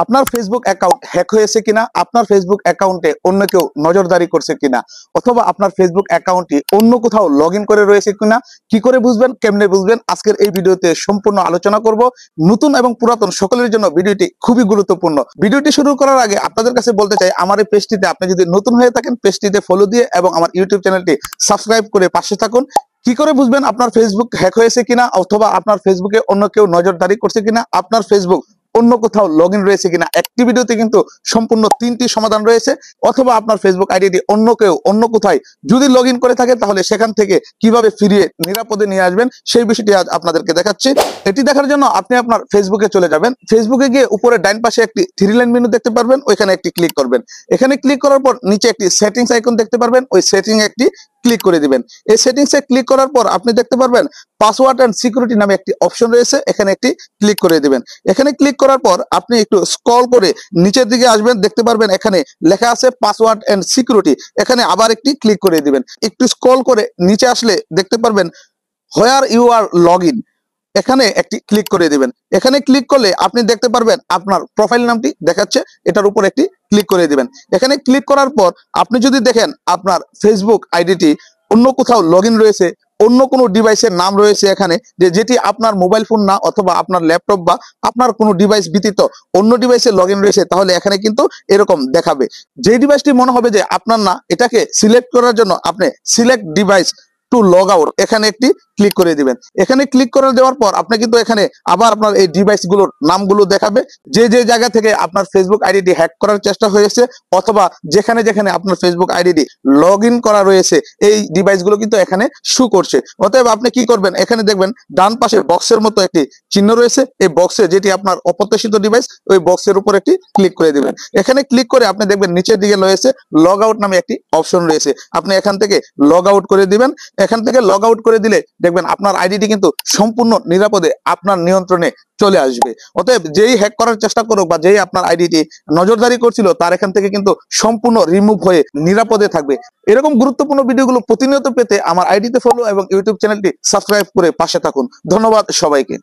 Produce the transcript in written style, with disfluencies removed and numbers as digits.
আপনার Facebook account hack হয়েছে কিনা, আপনার ফেসবুক অ্যাকাউন্টে অন্য কেউ নজরদারি করছে কিনা, অথবা আপনার ফেসবুক অ্যাকাউন্টটি অন্য কোথাও লগ ইন করে রয়েছে কিনা, কি করে বুঝবেন, কেমনে বুঝবেন, আজকের এই ভিডিওতে সম্পূর্ণ আলোচনা করব। নতুন এবং পুরাতন সকলের জন্য ভিডিওটি খুবই গুরুত্বপূর্ণ। ভিডিওটি শুরু করার আগে আপনাদের কাছে বলতে চাই, আমার এই পেজটিতে আপনি যদি নতুন হয়ে থাকেন, পেজটিতে ফলো দিয়ে এবং আমার ইউটিউব চ্যানেলটি সাবস্ক্রাইব করে পাশে থাকুন। কি করে বুঝবেন আপনার ফেসবুক হ্যাক হয়েছে কিনা, অথবা আপনার ফেসবুকে অন্য কেউ নজরদারি করছে কিনা, আপনার ফেসবুক অন্য কোথাও লগ ইন রয়েছে কিনা, একটি ভিডিওতে কিন্তু সম্পূর্ণ 3টি সমাধান রয়েছে। অথবা আপনার ফেসবুক আইডিটি অন্য কেউ অন্য কোথায় যদি লগ ইন করে থাকে, তাহলে সেখান থেকে কিভাবে ফিরিয়ে নিরাপদে নিয়ে আসবেন সেই বিষয়টি আজ আপনাদেরকে দেখাচ্ছি। এটি দেখার জন্য আপনি আপনার ফেসবুকে চলে যাবেন। ফেসবুকে গিয়ে উপরে ডাইন পাশে একটি 3 লাইন মেনু দেখতে পারবেন, ওইখানে একটি ক্লিক করবেন। এখানে ক্লিক করার পর নিচে একটি সেটিংস আইকন দেখতে পারবেন, ওই সেটিং একটি ক্লিক করে দিবেন। এই সেটিংসে ক্লিক করার পর আপনি দেখতে পারবেন পাসওয়ার্ড এন্ড সিকিউরিটি নামে একটি অপশন রয়েছে, এখানে একটি ক্লিক করে দিবেন। এখানে ক্লিক করার পর আপনি একটু স্ক্রল করে নিচের দিকে আসবেন, দেখতে পারবেন এখানে লেখা আছে পাসওয়ার্ড এন্ড সিকিউরিটি, এখানে আবার একটি ক্লিক করে দিবেন। একটু স্ক্রল করে নিচে আসলে দেখতে পারবেন where you are log in, এখানে একটি ক্লিক করে দিবেন। এখানে ক্লিক করলে আপনি দেখতে পারবেন আপনার প্রোফাইল নামটি দেখাচ্ছে, এটার উপর একটি ক্লিক করে দিবেন। এখানে ক্লিক করার পর আপনি যদি দেখেন আপনার ফেসবুক আইডিটি অন্য কোথাও লগ ইন রয়েছে, অন্য কোনো ডিভাইসের নাম রয়েছে এখানে, যেটি আপনার মোবাইল ফোন না, অথবা আপনার ল্যাপটপ বা আপনার কোনো ডিভাইস ব্যতীত অন্য ডিভাইসে লগ ইন রয়েছে, তাহলে এখানে কিন্তু এরকম দেখাবে। যে ডিভাইসটি মনে হবে যে আপনার না, এটাকে সিলেক্ট করার জন্য আপনি select device to log out এখানে একটি ক্লিক করে দিবেন। এখানে ক্লিক করে দেওয়ার পর আপনি কিন্তু এখানে আবার আপনার এই ডিভাইস গুলোর নামগুলো দেখাবে, যে যে জায়গা থেকে আপনার ফেসবুক আইডিটি হ্যাক করার চেষ্টা হয়েছে, অথবা যেখানে যেখানে আপনার ফেসবুক আইডিটি লগ ইন করা রয়েছে, এই ডিভাইসগুলো কিন্তু এখানে শো করছে। অতএব আপনি কি করবেন, এখানে দেখবেন ডান পাশে বক্সের মতো একটি চিহ্ন রয়েছে, এই বক্সে যেটি আপনার অপ্রত্যাশিত ডিভাইস, ওই বক্সের উপর একটি ক্লিক করে দিবেন। এখানে ক্লিক করে আপনি দেখবেন নিচের দিকে রয়েছে লগ আউট নামে একটি অপশন রয়েছে, আপনি এখান থেকে লগ আউট করে দিবেন। এখান থেকে লগ আউট করে দিলে দেখবেন আপনার আইডিটি কিন্তু সম্পূর্ণ নিরাপদে আপনার নিয়ন্ত্রণে চলে আসবে। অতএব যেই হ্যাক করার চেষ্টা করুক বা যেই আপনার আইডিটি নজরদারি করছিল, তার এখান থেকে কিন্তু সম্পূর্ণ রিমুভ হয়ে নিরাপদে থাকবে। এরকম গুরুত্বপূর্ণ ভিডিওগুলো প্রতিনিয়ত পেতে আমার আইডিতে ফলো এবং ইউটিউব চ্যানেলটি সাবস্ক্রাইব করে পাশে থাকুন। ধন্যবাদ সবাইকে।